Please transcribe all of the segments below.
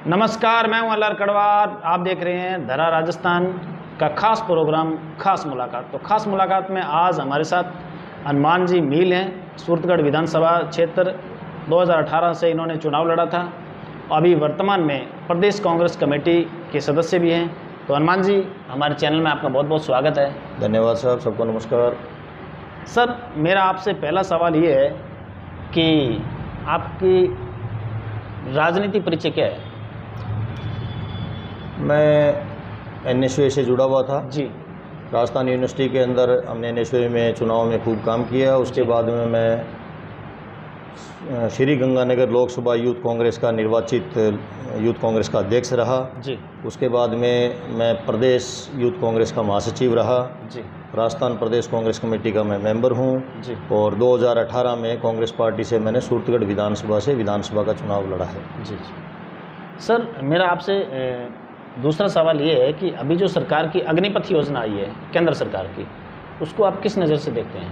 नमस्कार, मैं हूं अल्लाह कड़वार। आप देख रहे हैं धरा राजस्थान का खास प्रोग्राम खास मुलाकात। तो खास मुलाकात में आज हमारे साथ हनुमान जी मील हैं। सूरतगढ़ विधानसभा क्षेत्र 2018 से इन्होंने चुनाव लड़ा था। अभी वर्तमान में प्रदेश कांग्रेस कमेटी के सदस्य भी हैं। तो हनुमान जी, हमारे चैनल में आपका बहुत बहुत स्वागत है। धन्यवाद साहब, सबको नमस्कार। सर, मेरा आपसे पहला सवाल ये है कि आपकी राजनीति परिचय क्या है? मैं एनएसयूए से जुड़ा हुआ था जी। राजस्थान यूनिवर्सिटी के अंदर हमने एनएसयूए में चुनाव में खूब काम किया। उसके बाद में मैं श्री गंगानगर लोकसभा यूथ कांग्रेस का निर्वाचित यूथ कांग्रेस का अध्यक्ष रहा। जी। उसके बाद में मैं प्रदेश यूथ कांग्रेस का महासचिव रहा। जी। राजस्थान प्रदेश कांग्रेस कमेटी का मैं मेंबर हूं। जी। और 2018 में कांग्रेस पार्टी से मैंने सूरतगढ़ विधानसभा से विधानसभा का चुनाव लड़ा है। जी। सर, मेरा आपसे दूसरा सवाल ये है कि अभी जो सरकार की अग्निपथ योजना आई है केंद्र सरकार की, उसको आप किस नज़र से देखते हैं?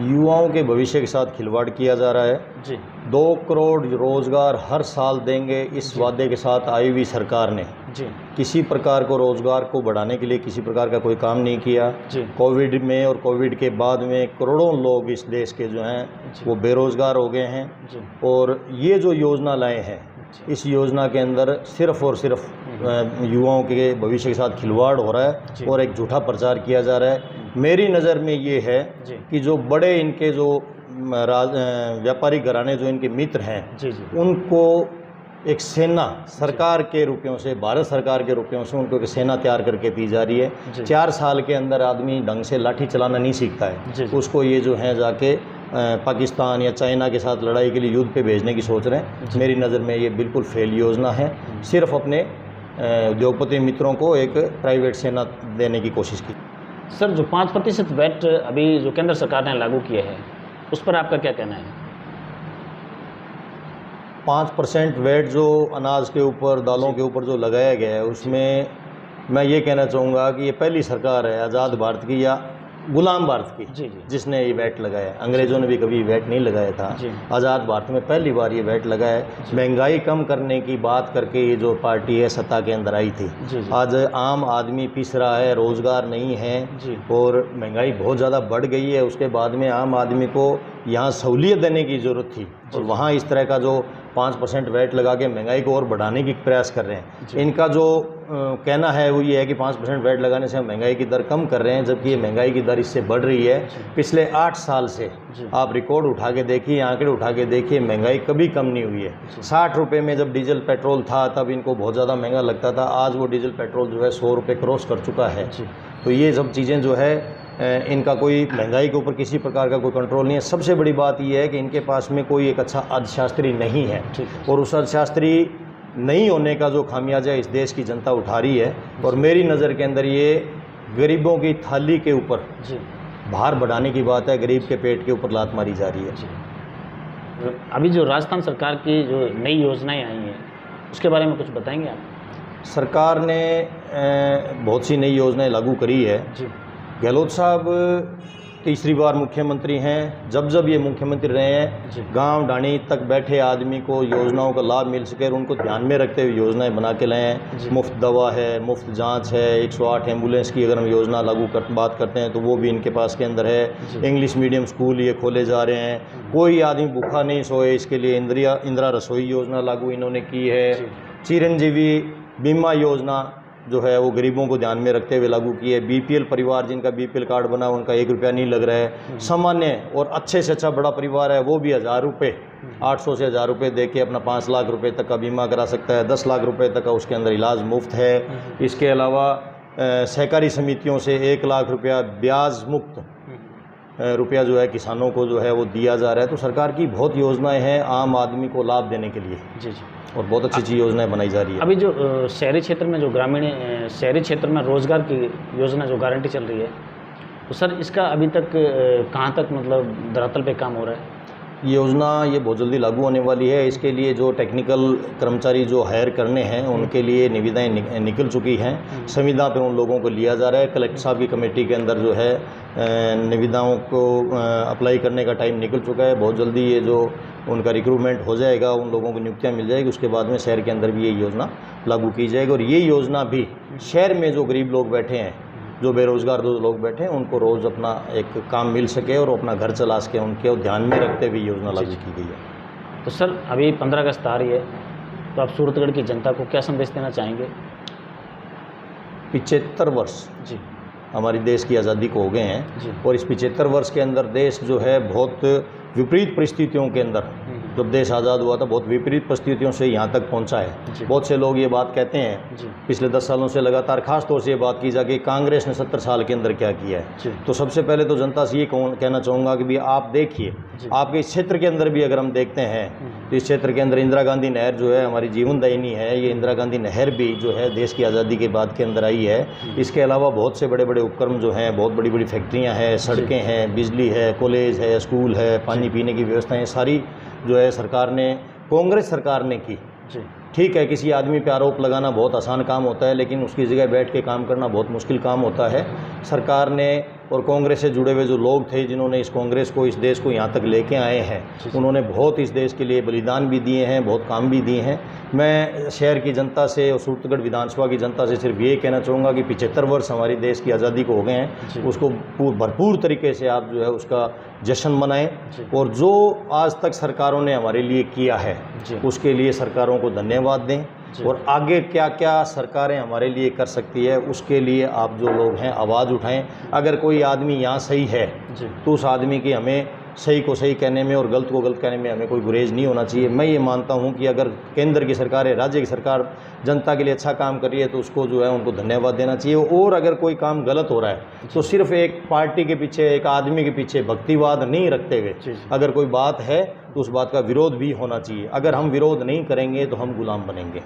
युवाओं के भविष्य के साथ खिलवाड़ किया जा रहा है। जी। 2 करोड़ रोजगार हर साल देंगे इस वादे के साथ आई हुई सरकार ने जी। किसी प्रकार को रोजगार को बढ़ाने के लिए किसी प्रकार का कोई काम नहीं किया। जी। कोविड में और कोविड के बाद में करोड़ों लोग इस देश के जो हैं वो बेरोजगार हो गए हैं। जी। और ये जो योजना लाए हैं, इस योजना के अंदर सिर्फ और सिर्फ युवाओं के भविष्य के साथ खिलवाड़ हो रहा है और एक झूठा प्रचार किया जा रहा है। मेरी नज़र में ये है कि जो बड़े इनके जो व्यापारिक घराने जो इनके मित्र हैं, उनको एक सेना सरकार के रुपयों से, भारत सरकार के रुपयों से उनको एक सेना तैयार करके दी जा रही है। 4 साल के अंदर आदमी ढंग से लाठी चलाना नहीं सीखता है, उसको ये जो है जाके पाकिस्तान या चाइना के साथ लड़ाई के लिए युद्ध पे भेजने की सोच रहे हैं। मेरी नज़र में ये बिल्कुल फेल योजना है। सिर्फ अपने उद्योगपति मित्रों को एक प्राइवेट सेना देने की कोशिश की। सर, जो 5% वैट अभी जो केंद्र सरकार ने लागू किया है, उस पर आपका क्या कहना है? 5% वैट जो अनाज के ऊपर, दालों के ऊपर जो लगाया गया है, उसमें मैं ये कहना चाहूँगा कि ये पहली सरकार है आज़ाद भारत की या गुलाम भारत की जिसने ये वैट लगाया है। अंग्रेज़ों ने भी कभी वैट नहीं लगाया था। आज़ाद भारत में पहली बार ये वैट लगा है। महंगाई कम करने की बात करके ये जो पार्टी है सत्ता के अंदर आई थी। आज आम आदमी पिस रहा है, रोज़गार नहीं है और महंगाई बहुत ज़्यादा बढ़ गई है। उसके बाद में आम आदमी को यहाँ सहूलियत देने की ज़रूरत थी और वहाँ इस तरह का जो 5% वैट लगा के महंगाई को और बढ़ाने की प्रयास कर रहे हैं। इनका जो कहना है वो ये है कि 5% वैट लगाने से हम महंगाई की दर कम कर रहे हैं, जबकि ये महंगाई की दर इससे बढ़ रही है। पिछले 8 साल से आप रिकॉर्ड उठा के देखिए, आंकड़े उठा के देखिए, महंगाई कभी कम नहीं हुई है। 60 रुपये में जब डीजल पेट्रोल था तब इनको बहुत ज़्यादा महंगा लगता था। आज वो डीजल पेट्रोल जो है 100 रुपये क्रॉस कर चुका है। तो ये सब चीज़ें जो है इनका कोई महंगाई के ऊपर किसी प्रकार का कोई कंट्रोल नहीं है। सबसे बड़ी बात यह है कि इनके पास में कोई एक अच्छा अर्थशास्त्री नहीं है और उस अर्थशास्त्री नहीं होने का जो खामियाजा इस देश की जनता उठा रही है। और मेरी नज़र के अंदर ये गरीबों की थाली के ऊपर भार बढ़ाने की बात है, गरीब के पेट के ऊपर लात मारी जा रही है। अभी जो राजस्थान सरकार की जो नई योजनाएं आई हैं, उसके बारे में कुछ बताएंगे आप? सरकार ने बहुत सी नई योजनाएं लागू करी है। गहलोत साहब तीसरी बार मुख्यमंत्री हैं। जब जब ये मुख्यमंत्री रहे हैं, गांव ढाणी तक बैठे आदमी को योजनाओं का लाभ मिल सके और उनको ध्यान में रखते हुए योजनाएं बना के लाए हैं। मुफ्त दवा है, मुफ्त जांच है, 108 एम्बुलेंस की अगर हम योजना बात करते हैं तो वो भी इनके पास के अंदर है। इंग्लिश मीडियम स्कूल ये खोले जा रहे हैं। कोई आदमी भूखा नहीं सोए, इसके लिए इंदिरा रसोई योजना लागू इन्होंने की है। चिरंजीवी बीमा योजना जो है वो गरीबों को ध्यान में रखते हुए लागू की है। बीपीएल परिवार जिनका बीपीएल कार्ड बना उनका 1 रुपया नहीं लग रहा है। सामान्य और अच्छे से अच्छा बड़ा परिवार है वो भी 1000 रुपये, 800 से 1000 रुपये दे के अपना 5 लाख रुपए तक का बीमा करा सकता है। 10 लाख रुपए तक का उसके अंदर इलाज मुफ्त है। इसके अलावा सहकारी समितियों से 1 लाख रुपया ब्याज मुक्त रुपया जो है किसानों को जो है वो दिया जा रहा है। तो सरकार की बहुत योजनाएं हैं आम आदमी को लाभ देने के लिए और बहुत अच्छी अच्छी योजनाएं बनाई जा रही है। अभी जो शहरी क्षेत्र में जो ग्रामीण शहरी क्षेत्र में रोजगार की योजना जो गारंटी चल रही है, तो सर इसका अभी तक कहाँ तक मतलब धरातल पे काम हो रहा है? ये योजना ये बहुत जल्दी लागू होने वाली है। इसके लिए जो टेक्निकल कर्मचारी जो हायर करने हैं उनके लिए निविदाएं निकल चुकी हैं। संविदा पे उन लोगों को लिया जा रहा है। कलेक्टर साहब की कमेटी के अंदर जो है निविदाओं को अप्लाई करने का टाइम निकल चुका है। बहुत जल्दी ये जो उनका रिक्रूटमेंट हो जाएगा, उन लोगों को नियुक्तियाँ मिल जाएगी। उसके बाद में शहर के अंदर भी ये योजना लागू की जाएगी। और ये योजना भी शहर में जो गरीब लोग बैठे हैं, जो बेरोज़गार लोग बैठे हैं, उनको रोज़ अपना एक काम मिल सके और अपना घर चला सके, उनके ध्यान में रखते हुए योजना लागू की गई है। तो सर अभी 15 अगस्त आ रही है, तो आप सूरतगढ़ की जनता को क्या संदेश देना चाहेंगे? 75 वर्ष जी हमारी देश की आज़ादी को हो गए हैं और इस 75 वर्ष के अंदर देश जो है बहुत विपरीत परिस्थितियों के अंदर, जब देश आज़ाद हुआ था, बहुत विपरीत परिस्थितियों से यहाँ तक पहुँचा है। बहुत से लोग ये बात कहते हैं पिछले 10 सालों से लगातार, खास तौर से ये बात की जाके कांग्रेस ने 70 साल के अंदर क्या किया है। तो सबसे पहले तो जनता से ये कहना चाहूँगा कि भी आप देखिए, आपके इस क्षेत्र के अंदर भी अगर हम देखते हैं तो इस क्षेत्र के अंदर इंदिरा गांधी नहर जो है हमारी जीवनदायिनी है। ये इंदिरा गांधी नहर भी जो है देश की आज़ादी के बाद के अंदर आई है। इसके अलावा बहुत से बड़े बड़े उपक्रम जो हैं, बहुत बड़ी बड़ी फैक्ट्रियाँ हैं, सड़कें हैं, बिजली है, कॉलेज है, स्कूल है, पानी पीने की व्यवस्थाएँ सारी जो है सरकार ने, कांग्रेस सरकार ने की। ठीक है, किसी आदमी पे आरोप लगाना बहुत आसान काम होता है, लेकिन उसकी जगह बैठ के काम करना बहुत मुश्किल काम होता है। सरकार ने और कांग्रेस से जुड़े हुए जो लोग थे, जिन्होंने इस कांग्रेस को, इस देश को यहाँ तक लेके आए हैं, उन्होंने बहुत इस देश के लिए बलिदान भी दिए हैं, बहुत काम भी दिए हैं। मैं शहर की जनता से और सूरतगढ़ विधानसभा की जनता से सिर्फ ये कहना चाहूँगा कि 75 वर्ष हमारी देश की आज़ादी को हो गए हैं, उसको भरपूर तरीके से आप जो है उसका जश्न मनाएं और जो आज तक सरकारों ने हमारे लिए किया है उसके लिए सरकारों को धन्यवाद दें। और आगे क्या क्या सरकारें हमारे लिए कर सकती है उसके लिए आप जो लोग हैं आवाज़ उठाएं। अगर कोई आदमी यहाँ सही है तो उस आदमी की हमें सही को सही कहने में और गलत को गलत कहने में हमें कोई गुरेज नहीं होना चाहिए। मैं ये मानता हूँ कि अगर केंद्र की सरकार है, राज्य की सरकार जनता के लिए अच्छा काम कर रही है तो उसको जो है उनको धन्यवाद देना चाहिए। और अगर कोई काम गलत हो रहा है तो सिर्फ एक पार्टी के पीछे, एक आदमी के पीछे भक्तिवाद नहीं रखते हुए अगर कोई बात है तो उस बात का विरोध भी होना चाहिए। अगर हम विरोध नहीं करेंगे तो हम गुलाम बनेंगे।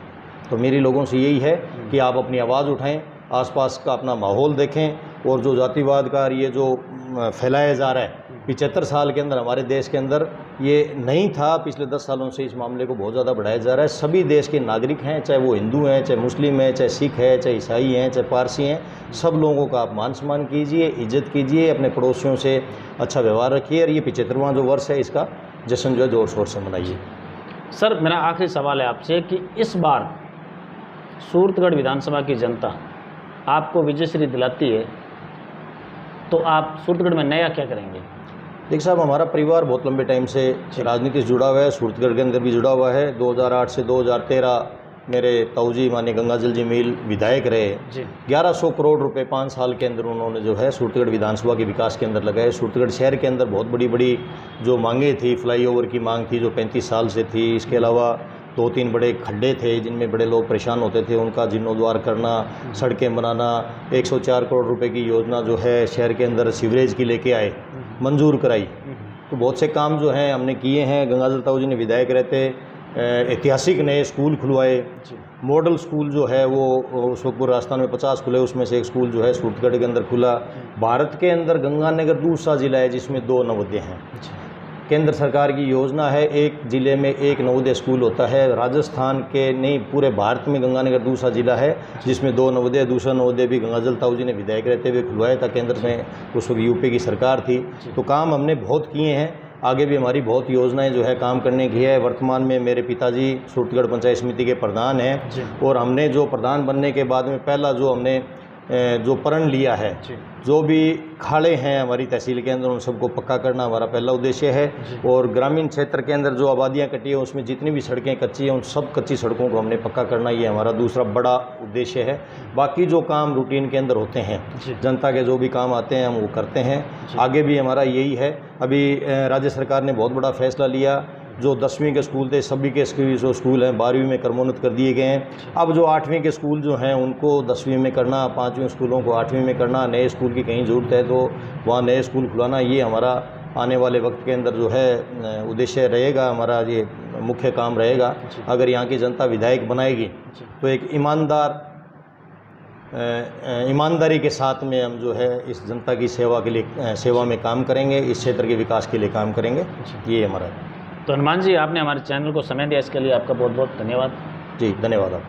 तो मेरी लोगों से यही है कि आप अपनी आवाज़ उठाएं, आसपास का अपना माहौल देखें और जो जातिवाद का ये जो फैलाया जा रहा है 75 साल के अंदर हमारे देश के अंदर ये नहीं था। पिछले 10 सालों से इस मामले को बहुत ज़्यादा बढ़ाया जा रहा है। सभी देश के नागरिक हैं, चाहे वो हिंदू हैं, चाहे मुस्लिम हैं, चाहे सिख है, चाहे ईसाई हैं, चाहे पारसी हैं, सब लोगों का आप मान सम्मान कीजिए, इज्जत कीजिए, अपने पड़ोसियों से अच्छा व्यवहार रखिए और ये 75वां जो वर्ष है इसका जश्न जो है ज़ोर शोर से मनाइए। सर मेरा आखिरी सवाल है आपसे कि इस बार सूरतगढ़ विधानसभा की जनता आपको विजयश्री दिलाती है तो आप सूरतगढ़ में नया क्या करेंगे? देखिए साहब, हमारा परिवार बहुत लंबे टाइम से राजनीति से जुड़ा हुआ है, सूरतगढ़ के अंदर भी जुड़ा हुआ है। 2008 से 2013 मेरे ताऊजी माननीय गंगाजल जी मील विधायक रहे। 1100 करोड़ रुपए 5 साल के अंदर उन्होंने जो है सूरतगढ़ विधानसभा के विकास के अंदर लगाए। सूरतगढ़ शहर के अंदर बहुत बड़ी बड़ी जो मांगें थी, फ्लाईओवर की मांग थी जो 35 साल से थी। इसके अलावा 2-3 बड़े खड्डे थे जिनमें बड़े लोग परेशान होते थे, उनका जीर्णोद्धार करना, सड़कें बनाना। 104 करोड़ रुपए की योजना जो है शहर के अंदर सीवरेज की लेके आए, मंजूर कराई। तो बहुत से काम जो हैं हमने किए हैं। गंगाजल ताऊ जी ने विधायक रहते ऐतिहासिक नए स्कूल खुलवाए। मॉडल स्कूल जो है वो सुखपुर राजस्थान में 50 खुले, उसमें से एक स्कूल जो है सूरतगढ़ के अंदर खुला। भारत के अंदर गंगानगर दूसरा ज़िला है जिसमें 2 नवोदय हैं। केंद्र सरकार की योजना है, एक ज़िले में एक नवोदय स्कूल होता है। राजस्थान के नहीं, पूरे भारत में गंगानगर दूसरा ज़िला है जिसमें 2 नवोदय। दूसरा नवोदय भी गंगाजल ताऊ जी ने विधायक रहते हुए खुलवाया था। केंद्र में उस वक्त यूपी की सरकार थी। तो काम हमने बहुत किए हैं, आगे भी हमारी बहुत योजनाएं जो है काम करने की है। वर्तमान में मेरे पिताजी सूरतगढ़ पंचायत समिति के प्रधान हैं और हमने जो प्रधान बनने के बाद में पहला जो हमने जो प्रण लिया है, जो भी खाड़े हैं हमारी तहसील के अंदर उन सबको पक्का करना हमारा पहला उद्देश्य है। और ग्रामीण क्षेत्र के अंदर जो आबादियां कटी है उसमें जितनी भी सड़कें कच्ची हैं उन सब कच्ची सड़कों को हमने पक्का करना, ये हमारा दूसरा बड़ा उद्देश्य है। बाकी जो काम रूटीन के अंदर होते हैं, जनता के जो भी काम आते हैं हम वो करते हैं। आगे भी हमारा यही है। अभी राज्य सरकार ने बहुत बड़ा फैसला लिया, जो 10वीं के स्कूल थे सभी के जो स्कूल हैं 12वीं में क्रमोन्नत कर दिए गए हैं। अब जो 8वीं के स्कूल जो हैं उनको 10वीं में करना, 5वीं स्कूलों को 8वीं में करना, नए स्कूल की कहीं ज़रूरत है तो वहाँ नए स्कूल खुलाना, ये हमारा आने वाले वक्त के अंदर जो है उद्देश्य रहेगा, हमारा ये मुख्य काम रहेगा। अगर यहाँ की जनता विधायक बनाएगी तो एक ईमानदार, ईमानदारी के साथ में हम जो है इस जनता की सेवा के लिए सेवा में काम करेंगे, इस क्षेत्र के विकास के लिए काम करेंगे। ये हमारा। तो हनुमान जी, आपने हमारे चैनल को समय दिया, इसके लिए आपका बहुत बहुत धन्यवाद। जी धन्यवाद आप।